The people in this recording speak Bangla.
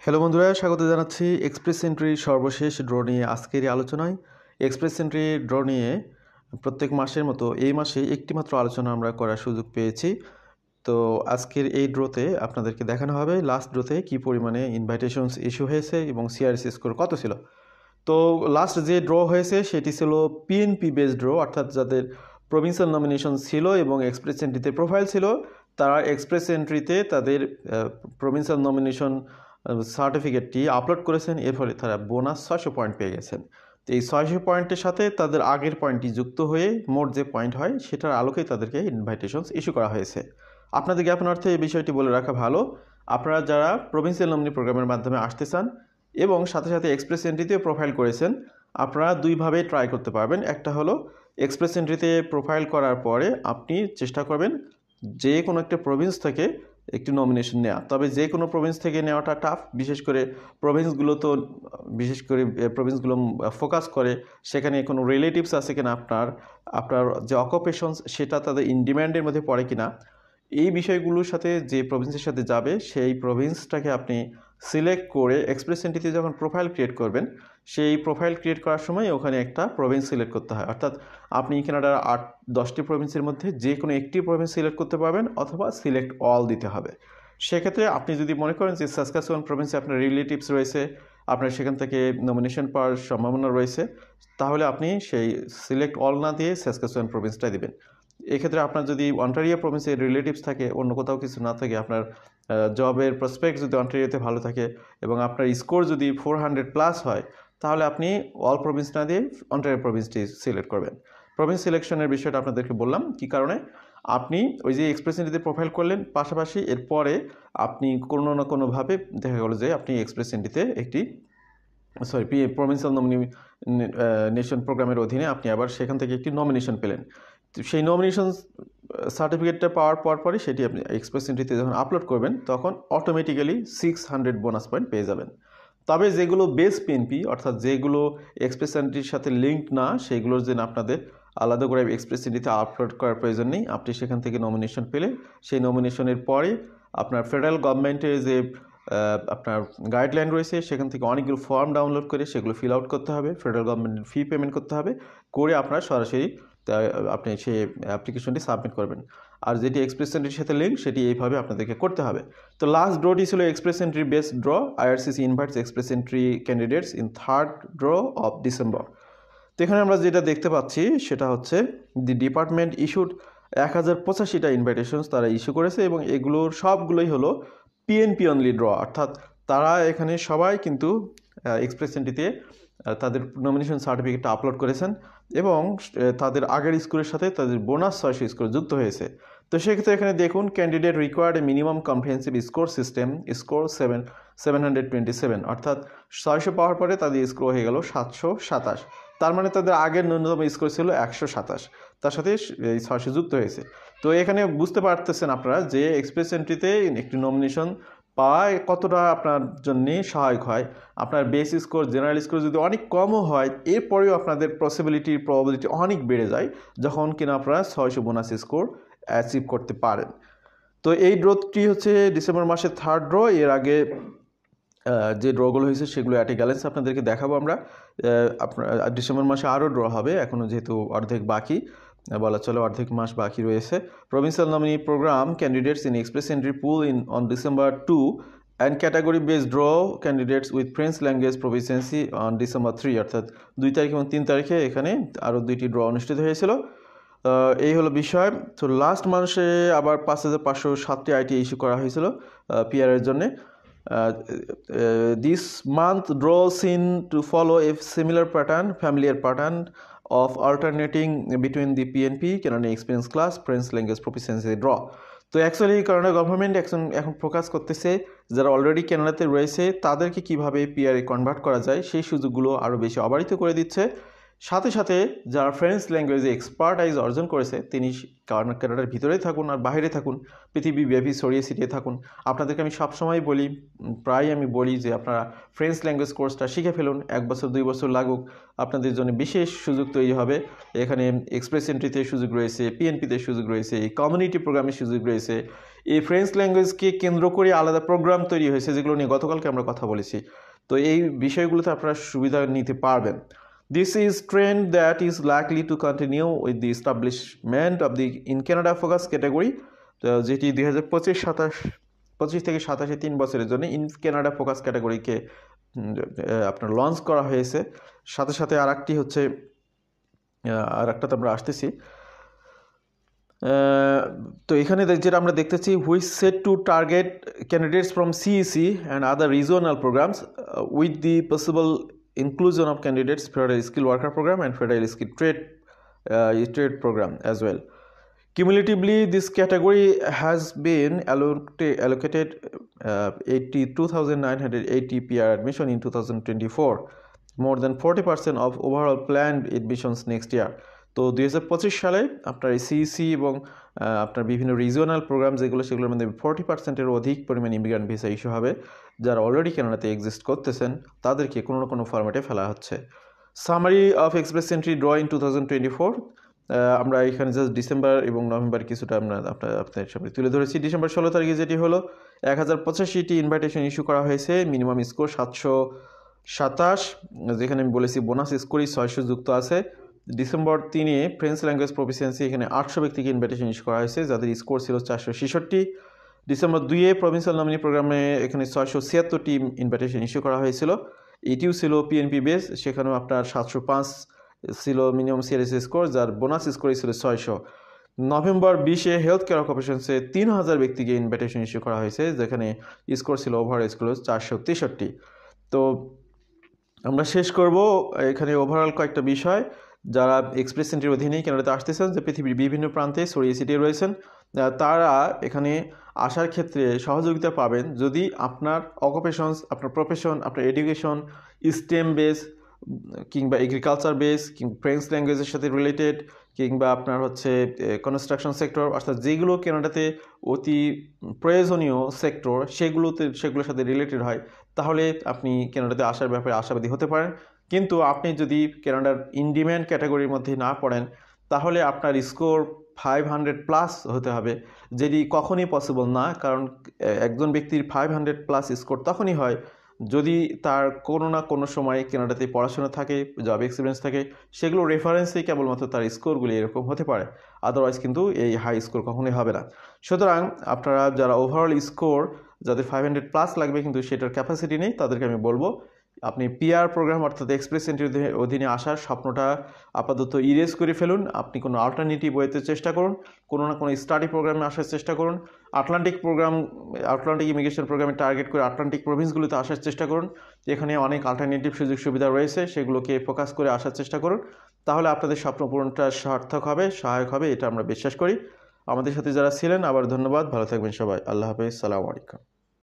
হ্যালো বন্ধুরা, স্বাগত জানাচ্ছি এক্সপ্রেস এন্ট্রির সর্বশেষ ড্র নিয়ে আজকের এই আলোচনায়। এক্সপ্রেস এন্ট্রি ড্র নিয়ে প্রত্যেক মাসের মতো এই মাসে একটি মাত্র আলোচনা আমরা করার সুযোগ পেয়েছি। তো আজকের এই ড্রতে আপনাদেরকে দেখানো হবে লাস্ট ড্রতে কী পরিমাণে ইনভাইটেশনস ইস্যু হয়েছে এবং সিআরএসি স্কোর কত ছিল। তো লাস্ট যে ড্র হয়েছে সেটি ছিল পিএনপি বেস ড্র, অর্থাৎ যাদের প্রভিন্সিয়াল নমিনেশন ছিল এবং এক্সপ্রেস এন্ট্রিতে প্রোফাইল ছিল তারা এক্সপ্রেস এন্ট্রিতে তাদের প্রভিন্সিয়াল নমিনেশন সার্টিফিকেটটি আপলোড করেছেন। এর ফলে তারা বোনাস 600 পয়েন্ট পেয়ে গেছেন। তো এই 600 পয়েন্টের সাথে তাদের আগের পয়েন্টটি যুক্ত হয়ে মোট যে পয়েন্ট হয় সেটার আলোকেই তাদেরকে ইনভাইটেশনস ইস্যু করা হয়েছে। আপনাদের জ্ঞাপনার্থে এই বিষয়টি বলে রাখা ভালো, আপনারা যারা প্রভিন্সিয়াল নমিনি প্রোগ্রামের মাধ্যমে আসতে চান এবং সাথে সাথে এক্সপ্রেস এন্ট্রিতেও প্রোফাইল করেছেন, আপনারা দুইভাবে ট্রাই করতে পারবেন। একটা হলো এক্সপ্রেস এন্ট্রিতে প্রোফাইল করার পরে আপনি চেষ্টা করবেন যে কোনো একটা প্রভিন্স থেকে একটি নমিনেশন নেওয়া। তবে যে কোনো প্রভিন্স থেকে নেওয়াটা টাফ, বিশেষ করে প্রভিন্সগুলো ফোকাস করে সেখানে কোনো রিলেটিভস আছে কিনা, আপনার যে অকুপেশনস সেটা তাদের ইন ডিম্যান্ডের মধ্যে পড়ে কিনা, এই বিষয়গুলোর সাথে যে প্রভিন্সের সাথে যাবে সেই প্রভিন্সটাকে আপনি সিলেক্ট করে এক্সপ্রেস এন্ট্রিতে যখন প্রোফাইল ক্রিয়েট করবেন সেই প্রোফাইল ক্রিয়েট করার সময় ওখানে একটা প্রভিন্স সিলেক্ট করতে হয়। অর্থাৎ আপনি কানাডার 8-10টি প্রভিন্সের মধ্যে যে কোনো একটি প্রভিন্স সিলেক্ট করতে পারবেন অথবা সিলেক্ট অল দিতে হবে। সেক্ষেত্রে আপনি যদি মনে করেন যে সাসকাচুয়ান প্রভিন্সে আপনার রিলেটিভস রয়েছে, আপনার সেখান থেকে নমিনেশন পাওয়ার সম্ভাবনা রয়েছে, তাহলে আপনি সেই সিলেক্ট অল না দিয়ে সাসকাচুয়ান প্রভিন্সটাই দেবেন। এক্ষেত্রে আপনার যদি অন্টারিও প্রভিন্সের রিলেটিভস থাকে, অন্য কোথাও কিছু না থাকে, আপনার জবের প্রসপেক্ট যদি অন্টারিওতে ভালো থাকে এবং আপনার স্কোর যদি 400+ হয়, তাহলে আপনি অল প্রভিন্স না দিয়ে অন্টারিও প্রভিন্সটি সিলেক্ট করবেন। প্রভিন্স সিলেকশনের বিষয়টা আপনাদেরকে বললাম কী কারণে। আপনি ওই যে এক্সপ্রেস এন্ট্রিতে প্রোফাইল করলেন, পাশাপাশি এরপরে আপনি কোনো না কোনোভাবে দেখা গেলো যে আপনি এক্সপ্রেস এন্ট্রিতে একটি প্রভিন্সিয়াল নমিনেশন প্রোগ্রামের অধীনে আপনি আবার সেখান থেকে একটি নমিনেশন পেলেন। সেই নমিনেশন সার্টিফিকেটটা পাওয়ার পরই সেটি আপনি এক্সপ্রেস এন্ট্রিতে যখন আপলোড করবেন তখন অটোমেটিক্যালি 600 বোনাস পয়েন্ট পেয়ে যাবেন। তবে যেগুলো বেস পিএনপি, অর্থাৎ যেগুলো এক্সপ্রেস এন্ট্রির সাথে লিঙ্কড না, সেগুলোর জন্য আপনাদের আলাদা করে এক্সপ্রেস এন্ট্রিতে আপলোড করার প্রয়োজন নেই। আপনি সেখান থেকে নমিনেশন পেলে সেই নমিনেশনের পরে আপনার ফেডারেল গভর্নমেন্টের যে আপনার গাইডলাইন রয়েছে সেখান থেকে অনেকগুলো ফর্ম ডাউনলোড করে সেগুলো ফিল আউট করতে হবে, ফেডারেল গভর্নমেন্টের ফি পেমেন্ট করতে হবে, করে আপনার সরাসরি আপনি সেই অ্যাপ্লিকেশনটি সাবমিট করবেন। আর যেটি এক্সপ্রেস এন্ট্রির সাথে লিঙ্ক সেটি এইভাবে আপনাদেরকে করতে হবে। তো লাস্ট ড্রটি ছিল express entry based draw. IRCC invites express entry candidates in 3rd draw of December. তো এখানে আমরা যেটা দেখতে পাচ্ছি সেটা হচ্ছে দি ডিপার্টমেন্ট ইস্যুড 1085টা ইনভাইটেশনস তারা ইস্যু করেছে এবং এগুলোর সবগুলোই হলো পিএনপি অনলি ড্র, অর্থাৎ তারা এখানে সবাই কিন্তু এক্সপ্রেস এন্ট্রিতে তাদের নমিনেশন সার্টিফিকেটটা আপলোড করেছেন এবং তাদের আগের স্কোরের সাথে তাদের বোনাস 600 স্কোর যুক্ত হয়েছে। তো সেক্ষেত্রে এখানে দেখুন, candidate required a minimum comprehensive score system score 727, অর্থাৎ 600 পাওয়ার পরে তাদের স্কোর হয়ে গেল 727। তার মানে তাদের আগের ন্যূনতম স্কোর ছিল 127, তার সাথে এই 600 যুক্ত হয়েছে। তো এখানে বুঝতে পারতেছেন আপনারা যে এক্সপ্রেস এন্ট্রিতে একটি নমিনেশন পাওয়ায় কতটা আপনার জন্য সহায়ক হয়। আপনার বেস স্কোর, জেনারেল স্কোর যদি অনেক কমও হয়, এরপরেও আপনাদের প্রবাবিলিটি অনেক বেড়ে যায় যখন কিনা আপনারা 600 বোনাস স্কোর অ্যাচিভ করতে পারেন। তো এই ড্রটি হচ্ছে ডিসেম্বর মাসের 3rd ড্র। এর আগে যে ড্রগুলো হয়েছে সেগুলো অ্যাট এ গ্যালেন্স আপনাদেরকে দেখাবো আমরা। আপনার ডিসেম্বর মাসে আরও ড্র হবে, এখনও যেহেতু অর্ধেক বাকি, বলা চলে অর্ধেক মাস বাকি রয়েছে। Provincial Nominee Program candidates in Express Entry pool in on December 2 and category based draw candidates with French language proficiency on December 3, অর্থাৎ 2 তারিখ এবং 3 তারিখে এখানে আরও 2টি ড্র অনুষ্ঠিত হয়েছিল। এই হলো বিষয়। তো লাস্ট মাসে আবার 5507টি আইটি ইস্যু করা হয়েছিল পিআরের জন্যে। This month draws in to follow a familiar pattern of alternating between the PNP Canadian Experience Class French Language Proficiency draw. তো অ্যাকচুয়ালি কানাডা গভর্নমেন্ট এখন ফোকাস করতেছে যারা অলরেডি কানাডাতে রয়েছে তাদেরকে কিভাবে পিআরে কনভার্ট করা যায় সেই সুযোগগুলো আরও বেশি অবারিত করে দিচ্ছে। সাথে সাথে যারা ফ্রেঞ্চ ল্যাঙ্গুয়েজে এক্সপার্টাইজ অর্জন করেছে তিনি কানাডার ভিতরেই থাকুন আর বাইরে থাকুন, পৃথিবীব্যাপী ছড়িয়ে ছিটিয়ে থাকুন। আপনাদেরকে আমি সবসময় বলি, প্রায় আমি বলি যে আপনারা ফ্রেঞ্চ ল্যাঙ্গুয়েজ কোর্সটা শিখে ফেলুন। 1 বছর 2 বছর লাগুক, আপনাদের জন্য বিশেষ সুযোগ তৈরি হবে। এখানে এক্সপ্রেস এন্ট্রিতে সুযোগ রয়েছে, পিএনপিতে সুযোগ রয়েছে, কমিউনিটি প্রোগ্রামে সুযোগ রয়েছে। এই ফ্রেঞ্চ ল্যাঙ্গুয়েজকে কেন্দ্র করে আলাদা প্রোগ্রাম তৈরি হয়েছে, যেগুলো নিয়ে গতকালকে আমরা কথা বলেছি। তো এই বিষয়গুলোতে আপনারা সুবিধা নিতে পারবেন। This is trend that is likely to continue with the establishment of the in Canada focus category, যেটি 2025 থেকে 27 3 বছরের জন্য ইন কানাডা ফোকাস ক্যাটাগরিকে আপনার লঞ্চ করা হয়েছে। সাথে সাথে আরেকটি হচ্ছে, আরেকটাতে আমরা আসতেছি। তো এখানে যেটা আমরা দেখতেছি, which set to target candidates from CEC and other regional programs with the possible inclusion of candidates federal skill worker program and federal skill trade program as well. Cumulatively, this category has been allocated 82,980 PR admission in 2024, more than 40% of overall planned admissions next year. তো 2025 সালে আপনার এই সিইসি এবং আপনার বিভিন্ন রিজিওনাল প্রোগ্রাম যেগুলো, সেগুলোর মধ্যে 40%-এর অধিক পরিমাণ ইমিগ্রান্ট ভিসা ইস্যু হবে। যারা অলরেডি কানাডাতে এক্সিস্ট করতেছেন তাদেরকে কোনো না কোনো ফরম্যাটে ফেলা হচ্ছে। Summary of express entry draw in 2024, আমরা এখানে জাস্ট ডিসেম্বর এবং নভেম্বর কিছুটা আমরা আপনাদের সামনে তুলে ধরেছি। ডিসেম্বর 16 তারিখে যেটি হলো 1085টি ইনভাইটেশন ইস্যু করা হয়েছে, মিনিমাম স্কোর 727, যেখানে আমি বলেছি বোনাস স্কোরই 600 যুক্ত আছে। ডিসেম্বর 3-এ ফ্রেঞ্চ ল্যাঙ্গুয়েজ প্রফিসিয়েন্সি, এখানে 800 ব্যক্তিকে ইনভাইটেশন ইস্যু করা হয়েছে যাদের স্কোর ছিল 466। ডিসেম্বর 2-এ প্রভিন্সিয়াল নমিনি প্রোগ্রামে এখানে 676টি ইনভাইটেশন ইস্যু করা হয়েছিল। এটিও ছিল পিএনপি বেস, সেখানেও আপনার 705 ছিল মিনিমাম সিআরএস স্কোর, যার বোনাস স্কোরই ছিল 600। নভেম্বর 20-এ হেলথ কেয়ার অকুপেশনসে 3000 ব্যক্তিকে ইনভাইটেশন ইস্যু করা হয়েছে, যেখানে স্কোর ছিল ওভারঅল স্কোর 463। তো আমরা শেষ করব এখানে ওভারঅল কয়েকটা বিষয়। যারা এক্সপ্রেস এন্ট্রির অধীনেই কানাডাতে আসতেছেন, যে পৃথিবীর বিভিন্ন প্রান্তে ছড়িয়ে ছিটিয়ে রয়েছেন, তারা এখানে আসার ক্ষেত্রে সহযোগিতা পাবেন যদি আপনার অকুপেশনস, আপনার প্রফেশন, আপনার এডুকেশন স্টেম বেস কিংবা এগ্রিকালচার বেস কিংবা ফ্রেঞ্চ ল্যাঙ্গুয়েজের সাথে রিলেটেড, কিংবা আপনার হচ্ছে কনস্ট্রাকশন সেক্টর, অর্থাৎ যেগুলো কানাডাতে অতি প্রয়োজনীয় সেক্টর, সেগুলোর সাথে রিলেটেড হয়, তাহলে আপনি কানাডাতে আসার ব্যাপারে আশাবাদী হতে পারেন। কিন্তু আপনি যদি কানাডার ইন ডিম্যান্ড ক্যাটাগরির মধ্যে না পড়েন, তাহলে আপনার স্কোর 500+ হতে হবে, যেটি কখনই পসিবল না। কারণ একজন ব্যক্তির 500+ স্কোর তখনই হয় যদি তার কোনো না কোনো সময় কানাডাতে পড়াশোনা থাকে, জব এক্সপিরিয়েন্স থাকে, সেগুলো রেফারেন্সেই কেবলমাত্র তার স্কোরগুলি এরকম হতে পারে। আদারওয়াইজ কিন্তু এই হাই স্কোর কখনোই হবে না। সুতরাং আপনারা যারা ওভারঅল স্কোর যাদের 500+ লাগবে কিন্তু সেটার ক্যাপাসিটি নেই, তাদেরকে আমি বলবো আপনি পিআর প্রোগ্রাম অর্থাৎ এক্সপ্রেস এন্ট্রির অধীনে আসার স্বপ্নটা আপাতত ইরেজ করে ফেলুন। আপনি কোনো অল্টারনেটিভ ওয়েতে চেষ্টা করুন, কোনো না কোনো স্টাডি প্রোগ্রামে আসার চেষ্টা করুন। আটলান্টিক ইমিগ্রেশন প্রোগ্রামে টার্গেট করে আটলান্টিক প্রভিন্সগুলোতে আসার চেষ্টা করুন। এখানে অনেক অল্টারনেটিভ সুযোগ সুবিধা রয়েছে, সেগুলোকে ফোকাস করে আসার চেষ্টা করুন। তাহলে আপনাদের স্বপ্ন পূরণটা সার্থক হবে, সহায়ক হবে, এটা আমরা বিশ্বাস করি। আমাদের সাথে যারা ছিলেন আবার ধন্যবাদ। ভালো থাকবেন সবাই। আল্লাহ হাফেজ। সালামু আলাইকুম।